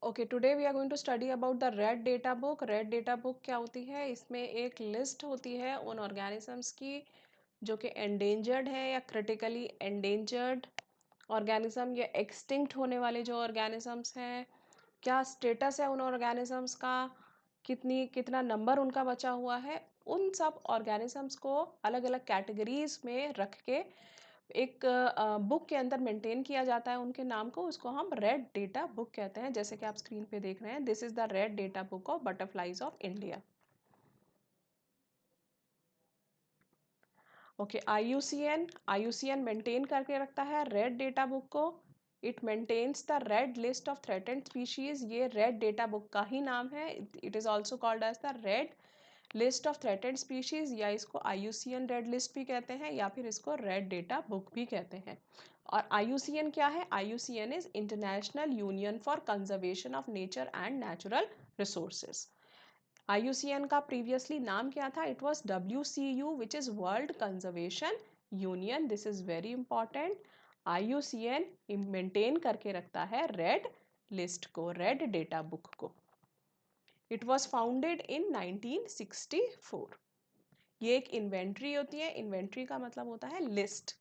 Okay, today we are going to study about the red data book. Red data book क्या होती है? इसमें एक लिस्ट होती है उन ऑर्गेनिजम्स की जो कि एंडेंजर्ड है या क्रिटिकली एंडेंजर्ड ऑर्गेनिज्म या एक्सटिंक्ट होने वाले जो ऑर्गेनिजम्स हैं, क्या स्टेटस है उन ऑर्गेनिजम्स का, कितना नंबर उनका बचा हुआ है। उन सब ऑर्गेनिजम्स को अलग अलग कैटेगरीज में रख के एक बुक के अंदर मेंटेन किया जाता है उनके नाम को, उसको हम रेड डेटा बुक कहते हैं। जैसे कि आप स्क्रीन पे देख रहे हैं, this is the red data book of butterflies of India. Okay, IUCN maintain करके रखता है रेड डेटा बुक को। It maintains the red list of threatened species. ये रेड डेटा बुक का ही नाम है। It is also called as the red list of threatened species, या इसको आईयूसीएन रेड लिस्ट भी कहते हैं या फिर इसको रेड डेटा बुक भी कहते हैं। और आईयूसीएन क्या है? IUCN is international union for conservation of nature and natural resources. IUCN का प्रीवियसली नाम क्या था? It was WCU, which is world conservation union. This is very important. IUCN maintain करके रखता है रेड लिस्ट को, रेड डेटा बुक को। It was founded in 1964। ये एक इन्वेंट्री होती है। इन्वेंट्री का मतलब होता है list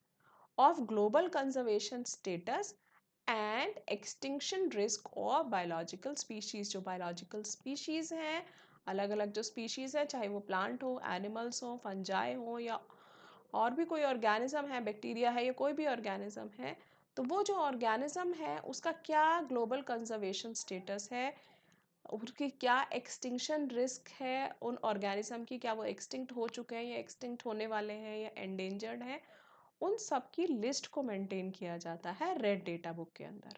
of global conservation status and extinction risk of biological species. जो बायोलॉजिकल स्पीशीज हैं, अलग अलग जो स्पीशीज है, चाहे वो प्लांट हो, एनिमल्स हो, फंजाई हो, या और भी कोई ऑर्गेनिज्म है, बैक्टीरिया है या कोई भी ऑर्गेनिज्म है, तो वो जो ऑर्गेनिज्म है उसका क्या ग्लोबल कंजर्वेशन स्टेटस है, उसकी क्या एक्सटिंक्शन रिस्क है, उन ऑर्गेनिज्म की, क्या वो एक्सटिंक्ट हो चुके हैं या एक्सटिंक्ट होने वाले हैं या एंडेंजर्ड हैं, उन सब की लिस्ट को मेंटेन किया जाता है रेड डेटा बुक के अंदर।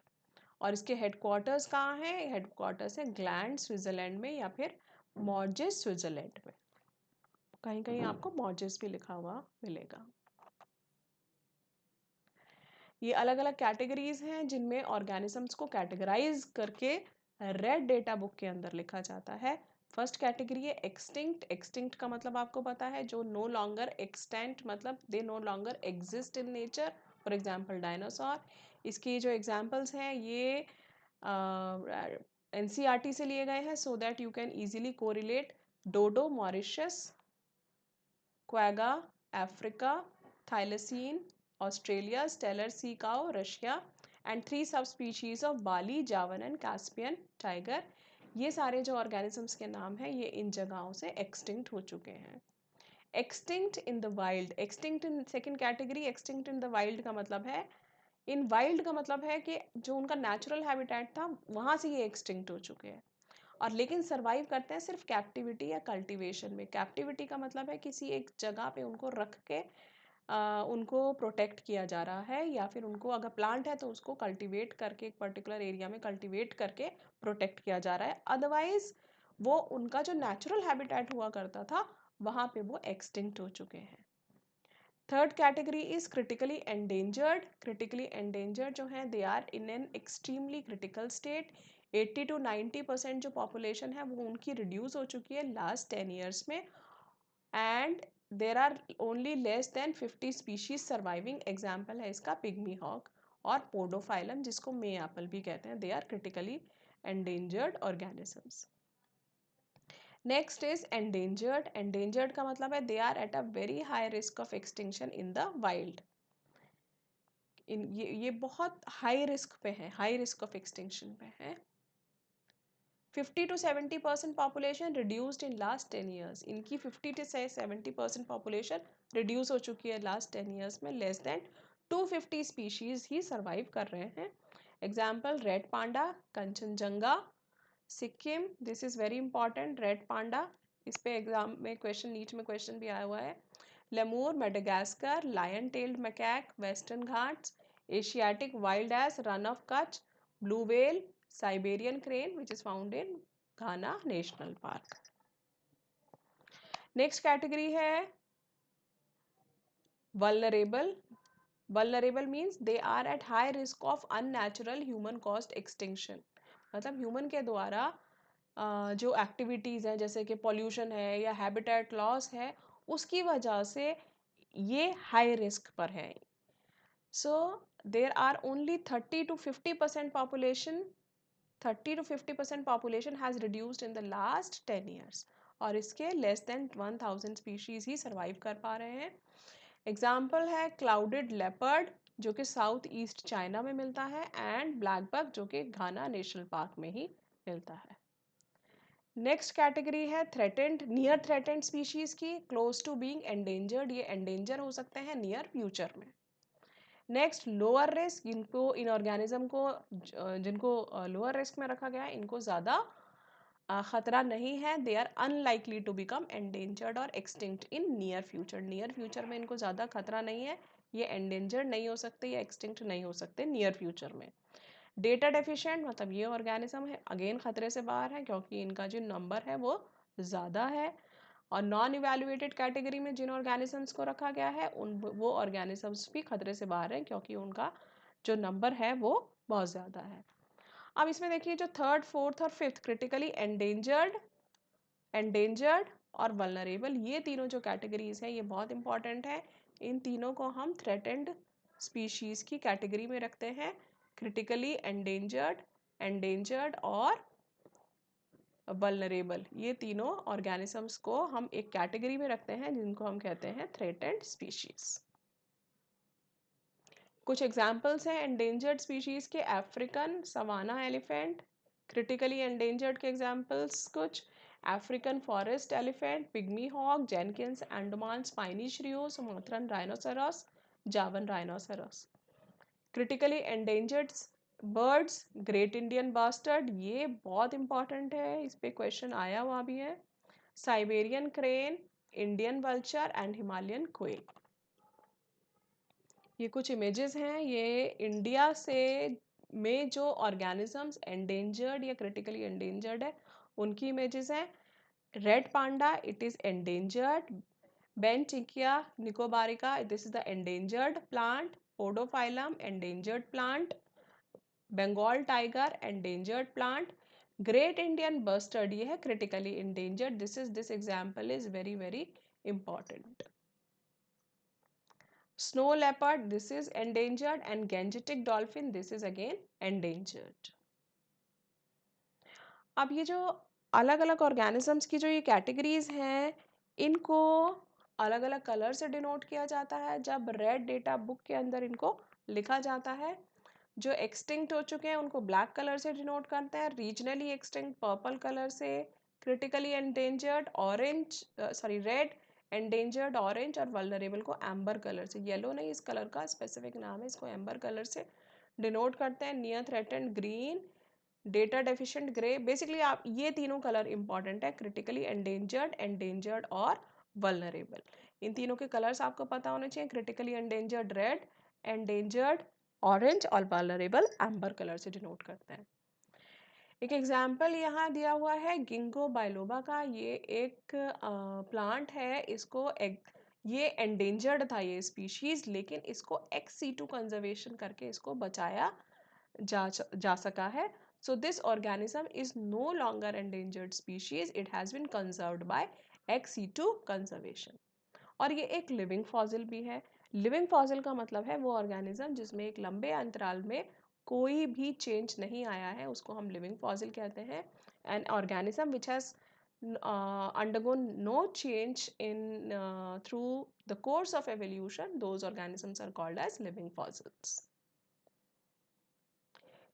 और इसके हेडक्वार्टर्स कहाँ हैं? हेडक्वार्टर्स है ग्लैंड स्विट्जरलैंड में या फिर मॉर्जेस स्विट्जरलैंड में। कहीं कहीं आपको मॉर्जेस भी लिखा हुआ मिलेगा। ये अलग अलग कैटेगरीज हैं जिनमें ऑर्गेनिजम्स को कैटेगराइज करके रेड डेटा बुक के अंदर लिखा जाता है। फर्स्ट कैटेगरी है एक्सटिंक्ट। एक्सटिंक्ट का मतलब आपको पता है, जो नो लॉन्गर एक्सटेंट, मतलब they know longer exist in nature. For example dinosaur. इसकी जो एग्जाम्पल्स हैं ये NCERT से लिए गए हैं, so that you can easily correlate. Dodo Mauritius, quagga Africa, thylacine Australia, Steller sea cow Russia, and 3 सब स्पीशीज ऑफ बाली, जावन एंड कैस्पियन टाइगर। ये सारे जो ऑर्गेनिजम्स के नाम हैं ये इन जगहों से एक्सटिंक्ट हो चुके हैं। Extinct in the wild. Extinct in second category, extinct in the wild का मतलब है, इन वाइल्ड का मतलब है कि जो उनका नेचुरल हैबिटेट था वहाँ से ये एक्सटिंक्ट हो चुके हैं, और लेकिन सरवाइव करते हैं सिर्फ कैप्टिविटी या कल्टीवेशन में। कैप्टिविटी का मतलब है किसी एक जगह पे उनको रख के उनको प्रोटेक्ट किया जा रहा है, या फिर उनको, अगर प्लांट है तो उसको कल्टीवेट करके एक पर्टिकुलर एरिया में कल्टीवेट करके प्रोटेक्ट किया जा रहा है। अदरवाइज वो उनका जो नेचुरल हैबिटेट हुआ करता था वहाँ पे वो एक्सटिंक्ट हो चुके हैं। Third category is critically endangered. Critically endangered जो हैं, they are in an extremely critical state. 80 to 90% जो पॉपुलेशन है वो उनकी रिड्यूस हो चुकी है लास्ट 10 ईयर्स में, and there are only less than 50 species surviving. Example है इसका पिग्मी हॉक और पोडोफाइलम, जिसको मे एप्पल भी कहते हैं। They are critically endangered organisms. Next is endangered. Endangered का मतलब है they are at a very high risk of extinction in the wild. ये बहुत हाई रिस्क पे है, हाई रिस्क ऑफ एक्सटिंक्शन पे है। 50 to 70% population reduced in last 10 years. इनकी 50 से 70% पॉपुलेशन रिड्यूस हो चुकी है लास्ट 10 ईयर्स में। लेस देन 250 स्पीशीज ही सर्वाइव कर रहे हैं। Example red panda, Kanchenjunga, Sikkim. This is very important, red panda. इस पे एग्जाम में क्वेश्चन, नीट में क्वेश्चन भी आया हुआ है। Lemur, Madagascar, lion tailed macaque, Western Ghats, Asiatic wild ass, Rann of Kutch, blue whale, Siberian crane which is found in Ghana national park. Next category है vulnerable. Vulnerable means they are at high risk of unnatural human caused extinction. मतलब human के द्वारा जो activities हैं, जैसे कि pollution है या हैबिटेट लॉस है, उसकी वजह से ये हाई रिस्क पर है। So there are only 30 to 50% population 30 to 50% population has reduced in the last 10 years, और इसके लेस देन 1000 स्पीशीज़ ही सर्वाइव कर पा रहे हैं। एग्जाम्पल है क्लाउडेड लेपर्ड जो कि साउथ ईस्ट चाइना में मिलता है, एंड ब्लैक बक जो कि घाना नेशनल पार्क में ही मिलता है। नेक्स्ट कैटेगरी है थ्रेटेंड, नियर थ्रेटेंड स्पीशीज की, क्लोज टू बीइंग एंडेंजर्ड, ये एंडेंजर हो सकते हैं नियर फ्यूचर में। नेक्स्ट लोअर रिस्क, इनको इन ऑर्गेनिज्म को जिनको लोअर रिस्क में रखा गया है इनको ज़्यादा खतरा नहीं है, they are unlikely to become endangered और extinct in near future, near future में इनको ज़्यादा खतरा नहीं है, ये एंडेंजर्ड नहीं हो सकते या एक्सटिंक्ट नहीं हो सकते नियर फ्यूचर में। डेटा डेफिशिएंट मतलब ये ऑर्गेनिज्म है अगेन खतरे से बाहर है क्योंकि इनका जो नंबर है वो ज़्यादा है। और नॉन इवेल्युएटेड कैटेगरी में जिन ऑर्गेनिजम्स को रखा गया है वो ऑर्गेनिजम्स भी खतरे से बाहर हैं क्योंकि उनका जो नंबर है वो बहुत ज़्यादा है। अब इसमें देखिए जो थर्ड फोर्थ और फिफ्थ क्रिटिकली एंडेंजर्ड और वल्नरेबल, ये तीनों जो कैटेगरीज हैं ये बहुत इंपॉर्टेंट है। इन तीनों को हम थ्रेटेंड स्पीशीज़ की कैटेगरी में रखते हैं, क्रिटिकली एंडेंजर्ड और वल्नरेबल, ये तीनों ऑर्गेनिजम्स को हम एक कैटेगरी में रखते हैं जिनको हम कहते हैं थ्रेटेंड स्पीशीज। कुछ एग्जाम्पल्स हैं एंडेंजर्ड स्पीशीज के, African savanna elephant, critically endangered के एग्जाम्पल्स कुछ, African forest elephant, pygmy hog, Jenkins Andaman spiny shrew, Sumatran rhinoceros, Javan rhinoceros. Critically endangered birds, great Indian bustard, ये बहुत इंपॉर्टेंट है, इस पे क्वेश्चन आया हुआ भी है, Siberian crane, Indian vulture and Himalayan quail. ये कुछ इमेजेस हैं, ये इंडिया से में जो ऑर्गेनिजम्स एंडेंजर्ड या क्रिटिकली एंडेंजर्ड है उनकी इमेजेस हैं। Red panda, it is endangered. Bentinckia nicobarica, this is the endangered plant. Podophyllum, endangered plant. Bengal tiger, endangered plant. Great Indian bustard, ये है critically endangered, this example is very very important. Snow leopard, this is endangered, and Gangetic dolphin, this is again endangered. अब ये जो अलग अलग organisms की जो ये कैटेगरीज हैं इनको अलग अलग कलर से डिनोट किया जाता है जब रेड डेटा बुक के अंदर इनको लिखा जाता है। जो एक्सटिंक्ट हो चुके हैं उनको ब्लैक कलर से डिनोट करते हैं, रीजनली एक्सटिंक्ट पर्पल कलर से, critically endangered orange red, endangered orange, और वल्नरेबल को एम्बर कलर से, येलो नहीं इस कलर का स्पेसिफिक नाम है, इसको एम्बर कलर से डिनोट करते हैं। Near threatened green, data deficient grey. Basically आप ये तीनों कलर इंपॉर्टेंट है, क्रिटिकली एंडेंजर्ड और वल्नरेबल, इन तीनों के कलर्स आपको पता होने चाहिए, critically endangered red, endangered orange और वल्नरेबल एम्बर कलर से डिनोट करते हैं। एक एग्जाम्पल यहाँ दिया हुआ है गिंगो बाइलोबा का, ये एक प्लांट है, ये एंडेंजर्ड था ये स्पीशीज, लेकिन इसको एक्स सीटू कंजर्वेशन करके इसको बचाया जा सका है। So this organism is no longer endangered species. It has been conserved by ex situ conservation. और ये एक लिविंग फॉसिल भी है। लिविंग फॉसिल का मतलब है वो ऑर्गेनिज्म जिसमें एक लंबे अंतराल में कोई भी चेंज नहीं आया है उसको हम लिविंग फॉसिल कहते हैं। An organism which has undergone no change in through the course of evolution, those organisms are called as living fossils.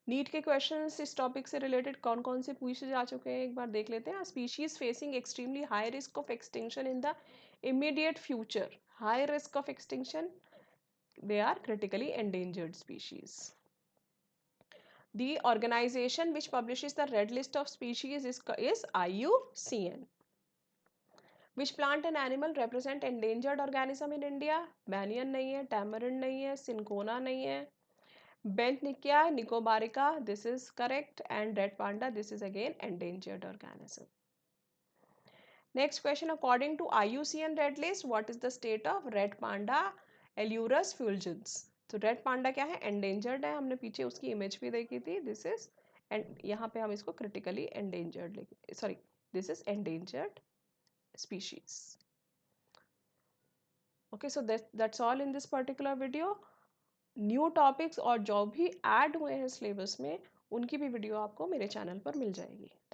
NEET के क्वेश्चंस इस टॉपिक से रिलेटेड कौन कौन से पूछे जा चुके हैं एक बार देख लेते हैं। Species facing extremely high risk of extinction in the immediate future, high risk of extinction, they are critically endangered species. The organization which publishes the red list of species is IUCN. Which plant and animal represent endangered organism in India? Banyan नहीं है, tamarind नहीं है, cinchona नहीं है, Benthicia nicobarica, this is correct, and red panda, this is again endangered organism. Next question, according to IUCN red list, what is the state of red panda Elurus fulgens? तो red panda क्या है, endangered है, हमने पीछे उसकी image भी देखी थी, दिस इज एंड यहाँ पे हम इसको critically endangered sorry this is endangered species. Okay, so that's all in this particular video. New topics और जो भी ऐड हुए हैं सिलेबस में, उनकी भी वीडियो आपको मेरे चैनल पर मिल जाएगी।